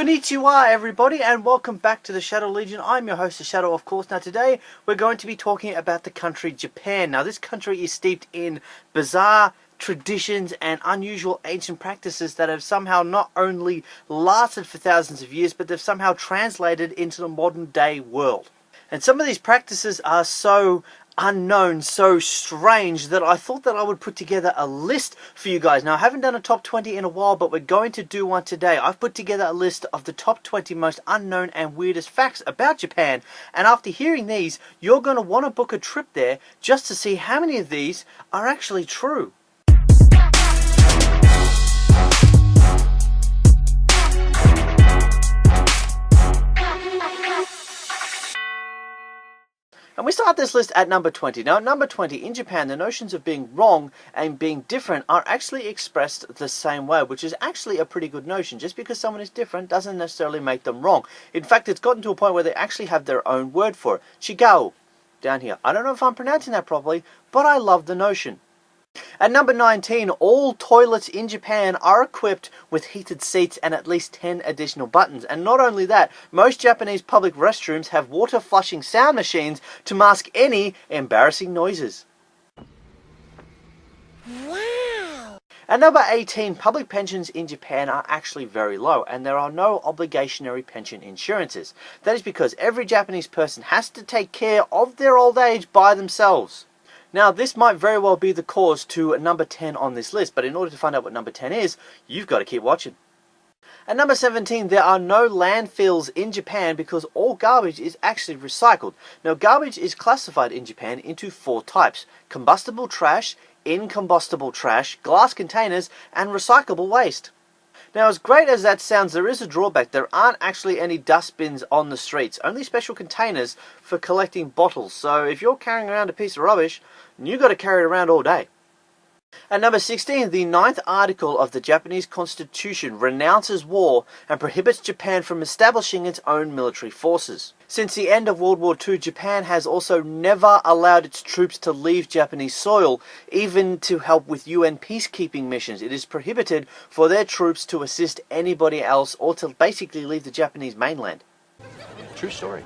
Konnichiwa everybody, and welcome back to the Shadow Legion. I'm your host, the Shadow, of course. Now today we're going to be talking about the country Japan. Now this country is steeped in bizarre traditions and unusual ancient practices that have somehow not only lasted for thousands of years, but they've somehow translated into the modern day world. And some of these practices are so unknown, so strange, that I thought that I would put together a list for you guys. Now, I haven't done a top 20 in a while, but we're going to do one today. I've put together a list of the top 20 most unknown and weirdest facts about Japan, and after hearing these, you're going to want to book a trip there just to see how many of these are actually true. And we start this list at number 20. Now at number 20, in Japan, the notions of being wrong and being different are actually expressed the same way, which is actually a pretty good notion. Just because someone is different doesn't necessarily make them wrong. In fact, it's gotten to a point where they actually have their own word for it. Chigao, down here. I don't know if I'm pronouncing that properly, but I love the notion. At number 19, all toilets in Japan are equipped with heated seats and at least 10 additional buttons. And not only that, most Japanese public restrooms have water flushing sound machines to mask any embarrassing noises. Wow! At number 18, public pensions in Japan are actually very low, and there are no obligationary pension insurances. That is because every Japanese person has to take care of their old age by themselves. Now, this might very well be the cause to number 10 on this list, but in order to find out what number 10 is, you've got to keep watching. At number 17, there are no landfills in Japan because all garbage is actually recycled. Now, garbage is classified in Japan into 4 types: combustible trash, incombustible trash, glass containers, and recyclable waste. Now, as great as that sounds, there is a drawback. There aren't actually any dustbins on the streets, only special containers for collecting bottles. So if you're carrying around a piece of rubbish, you've got to carry it around all day. At number 16, the 9th article of the Japanese Constitution renounces war and prohibits Japan from establishing its own military forces. Since the end of World War II, Japan has also never allowed its troops to leave Japanese soil, even to help with UN peacekeeping missions. It is prohibited for their troops to assist anybody else or to basically leave the Japanese mainland. True story.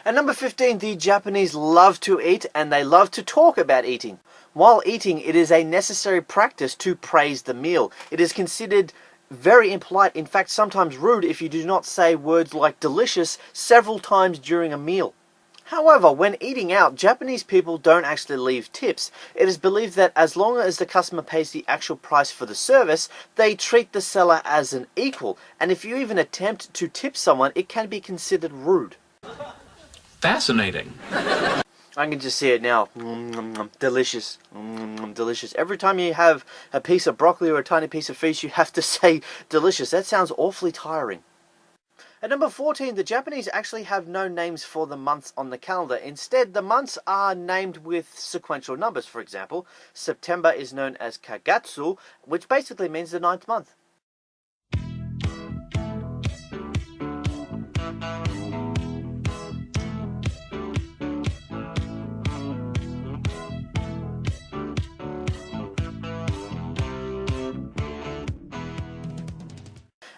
At number 15, the Japanese love to eat and they love to talk about eating. While eating, it is a necessary practice to praise the meal. It is considered very impolite, in fact sometimes rude, if you do not say words like delicious several times during a meal. However, when eating out, Japanese people don't actually leave tips. It is believed that as long as the customer pays the actual price for the service, they treat the seller as an equal. And if you even attempt to tip someone, it can be considered rude. Fascinating. I can just see it now. Delicious. Delicious. Every time you have a piece of broccoli or a tiny piece of fish, you have to say delicious. That sounds awfully tiring. At number 14, the Japanese actually have no names for the months on the calendar. Instead, the months are named with sequential numbers. For example, September is known as Kagatsu, which basically means the 9th month.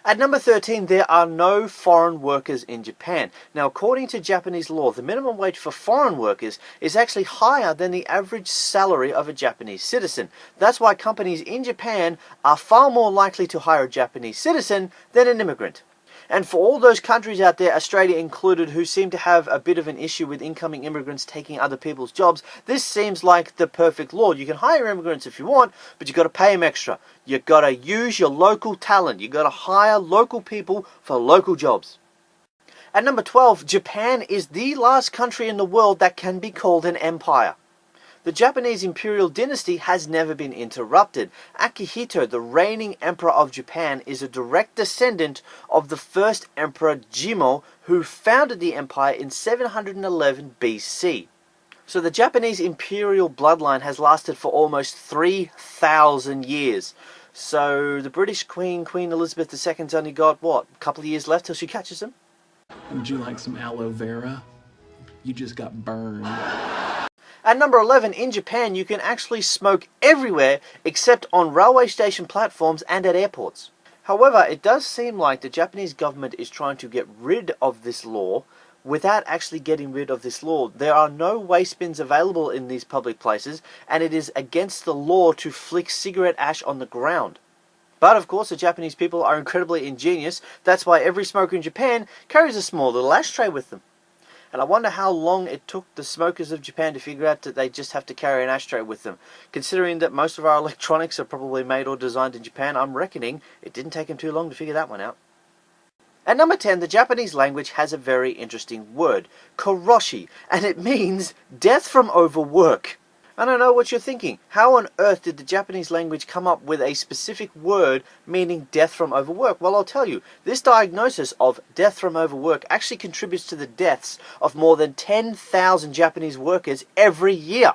At number 13, there are no foreign workers in Japan. Now, according to Japanese law, the minimum wage for foreign workers is actually higher than the average salary of a Japanese citizen. That's why companies in Japan are far more likely to hire a Japanese citizen than an immigrant. And for all those countries out there, Australia included, who seem to have a bit of an issue with incoming immigrants taking other people's jobs, this seems like the perfect law. You can hire immigrants if you want, but you've got to pay them extra. You've got to use your local talent. You've got to hire local people for local jobs. At number 12, Japan is the last country in the world that can be called an empire. The Japanese imperial dynasty has never been interrupted. Akihito, the reigning emperor of Japan, is a direct descendant of the first emperor Jimmu, who founded the empire in 711 BC. So the Japanese imperial bloodline has lasted for almost 3,000 years. So the British Queen Elizabeth II's only got, what, a couple of years left till she catches them? Would you like some aloe vera? You just got burned. At number 11, in Japan, you can actually smoke everywhere except on railway station platforms and at airports. However, it does seem like the Japanese government is trying to get rid of this law without actually getting rid of this law. There are no waste bins available in these public places, and it is against the law to flick cigarette ash on the ground. But of course, the Japanese people are incredibly ingenious. That's why every smoker in Japan carries a small little ashtray with them. And I wonder how long it took the smokers of Japan to figure out that they just have to carry an ashtray with them. Considering that most of our electronics are probably made or designed in Japan, I'm reckoning it didn't take them too long to figure that one out. At number 10, the Japanese language has a very interesting word, koroshi, and it means death from overwork. And I know what you're thinking. How on earth did the Japanese language come up with a specific word meaning death from overwork? Well, I'll tell you. This diagnosis of death from overwork actually contributes to the deaths of more than 10,000 Japanese workers every year.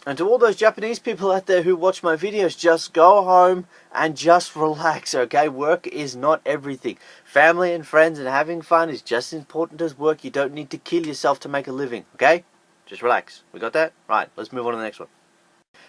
And to all those Japanese people out there who watch my videos, just go home and just relax, okay? Work is not everything. Family and friends and having fun is just as important as work. You don't need to kill yourself to make a living, okay? Just relax. We got that? Right, let's move on to the next one.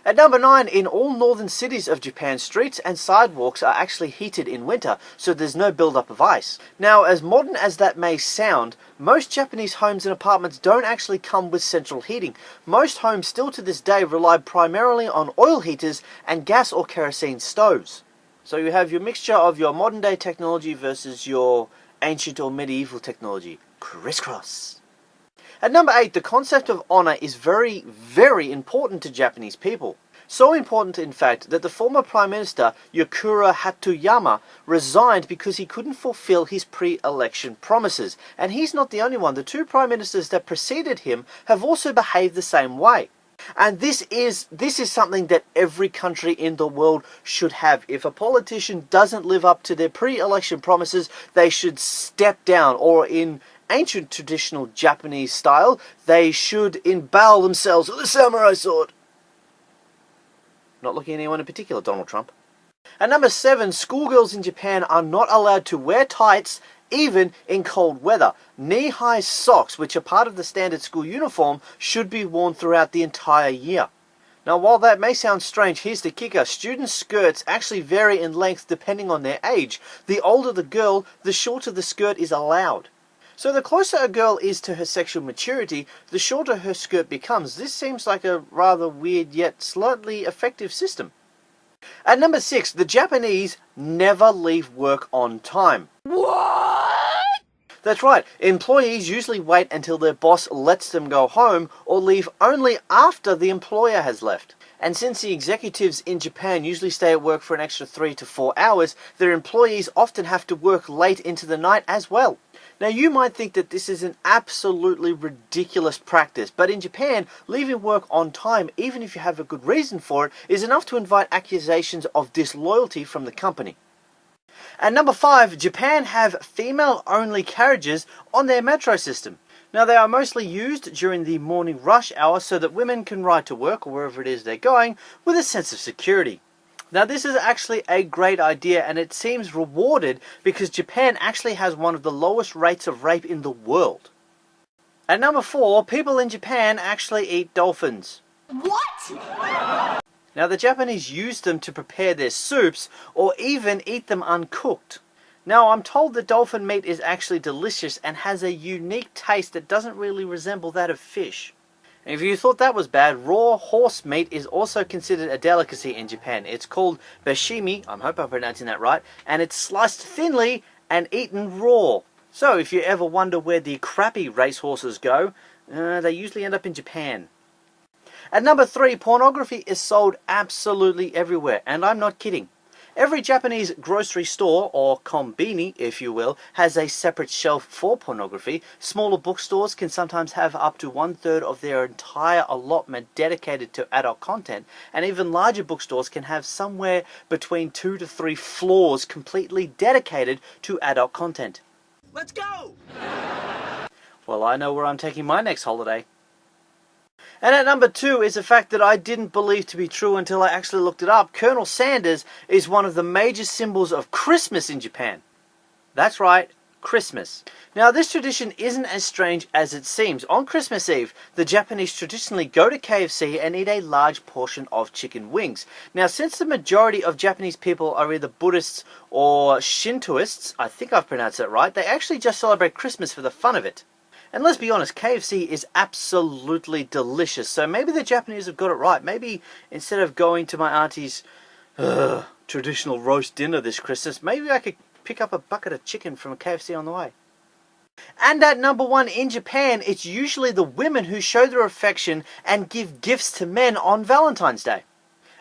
At number 9, in all northern cities of Japan, streets and sidewalks are actually heated in winter, so there's no build-up of ice. Now, as modern as that may sound, most Japanese homes and apartments don't actually come with central heating. Most homes still to this day rely primarily on oil heaters and gas or kerosene stoves. So you have your mixture of your modern-day technology versus your ancient or medieval technology. Crisscross. At number 8, the concept of honor is very, very important to Japanese people. So important, in fact, that the former Prime Minister, Yukura Hatoyama, resigned because he couldn't fulfill his pre-election promises. And he's not the only one. The 2 Prime Ministers that preceded him have also behaved the same way. And this is something that every country in the world should have. If a politician doesn't live up to their pre-election promises, they should step down, or in ancient traditional Japanese style, they should impale themselves with a samurai sword. Not looking at anyone in particular, Donald Trump. At number 7, schoolgirls in Japan are not allowed to wear tights even in cold weather. Knee-high socks, which are part of the standard school uniform, should be worn throughout the entire year. Now, while that may sound strange, here's the kicker. Students' skirts actually vary in length depending on their age. The older the girl, the shorter the skirt is allowed. So the closer a girl is to her sexual maturity, the shorter her skirt becomes. This seems like a rather weird yet slightly effective system. At number 6, the Japanese never leave work on time. What? That's right. Employees usually wait until their boss lets them go home or leave only after the employer has left. And since the executives in Japan usually stay at work for an extra 3 to 4 hours, their employees often have to work late into the night as well. Now, you might think that this is an absolutely ridiculous practice, but in Japan, leaving work on time, even if you have a good reason for it, is enough to invite accusations of disloyalty from the company. At number 5, Japan have female-only carriages on their metro system. Now, they are mostly used during the morning rush hour so that women can ride to work or wherever it is they're going with a sense of security. Now, this is actually a great idea, and it seems rewarded because Japan actually has one of the lowest rates of rape in the world. At number 4, people in Japan actually eat dolphins. What? Now, the Japanese use them to prepare their soups or even eat them uncooked. Now, I'm told that dolphin meat is actually delicious and has a unique taste that doesn't really resemble that of fish. And if you thought that was bad, raw horse meat is also considered a delicacy in Japan. It's called bashimi, I hope I'm pronouncing that right, and it's sliced thinly and eaten raw. So if you ever wonder where the crappy racehorses go, they usually end up in Japan. At number 3, pornography is sold absolutely everywhere, and I'm not kidding. Every Japanese grocery store, or kombini if you will, has a separate shelf for pornography. Smaller bookstores can sometimes have up to 1/3 of their entire allotment dedicated to adult content, and even larger bookstores can have somewhere between 2 to 3 floors completely dedicated to adult content. Let's go! Well, I know where I'm taking my next holiday. And at number 2 is a fact that I didn't believe to be true until I actually looked it up. Colonel Sanders is one of the major symbols of Christmas in Japan. That's right, Christmas. Now, this tradition isn't as strange as it seems. On Christmas Eve, the Japanese traditionally go to KFC and eat a large portion of chicken wings. Now, since the majority of Japanese people are either Buddhists or Shintoists, I think I've pronounced that right, they actually just celebrate Christmas for the fun of it. And let's be honest, KFC is absolutely delicious, so maybe the Japanese have got it right. Maybe instead of going to my auntie's traditional roast dinner this Christmas, maybe I could pick up a bucket of chicken from a KFC on the way. And at number 1 in Japan, it's usually the women who show their affection and give gifts to men on Valentine's Day.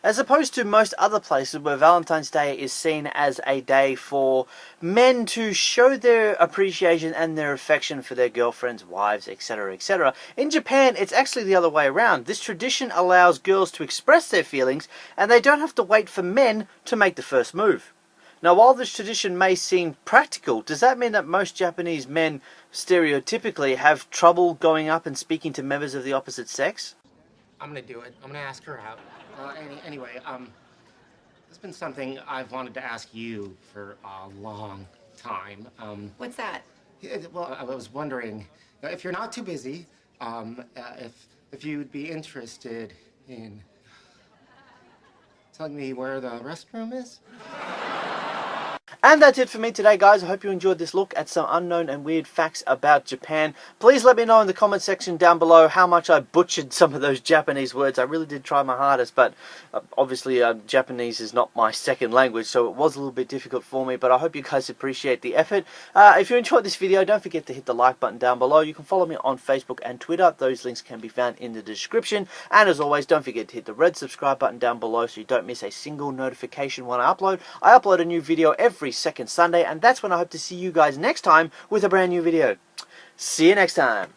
As opposed to most other places where Valentine's Day is seen as a day for men to show their appreciation and their affection for their girlfriends, wives, etc., etc. In Japan, it's actually the other way around. This tradition allows girls to express their feelings, and they don't have to wait for men to make the first move. Now, while this tradition may seem practical, does that mean that most Japanese men stereotypically have trouble going up and speaking to members of the opposite sex? I'm gonna do it. I'm gonna ask her out. Anyway, there's been something I've wanted to ask you for a long time. What's that? Well, I was wondering if you're not too busy, if you'd be interested in telling me where the restroom is? And that's it for me today, guys. I hope you enjoyed this look at some unknown and weird facts about Japan. Please let me know in the comment section down below how much I butchered some of those Japanese words. I really did try my hardest, but obviously Japanese is not my second language, so it was a little bit difficult for me, but I hope you guys appreciate the effort. If you enjoyed this video, don't forget to hit the like button down below. You can follow me on Facebook and Twitter. Those links can be found in the description. And as always, don't forget to hit the red subscribe button down below so you don't miss a single notification when I upload. I upload a new video every second Sunday, and that's when I hope to see you guys next time with a brand new video. See you next time.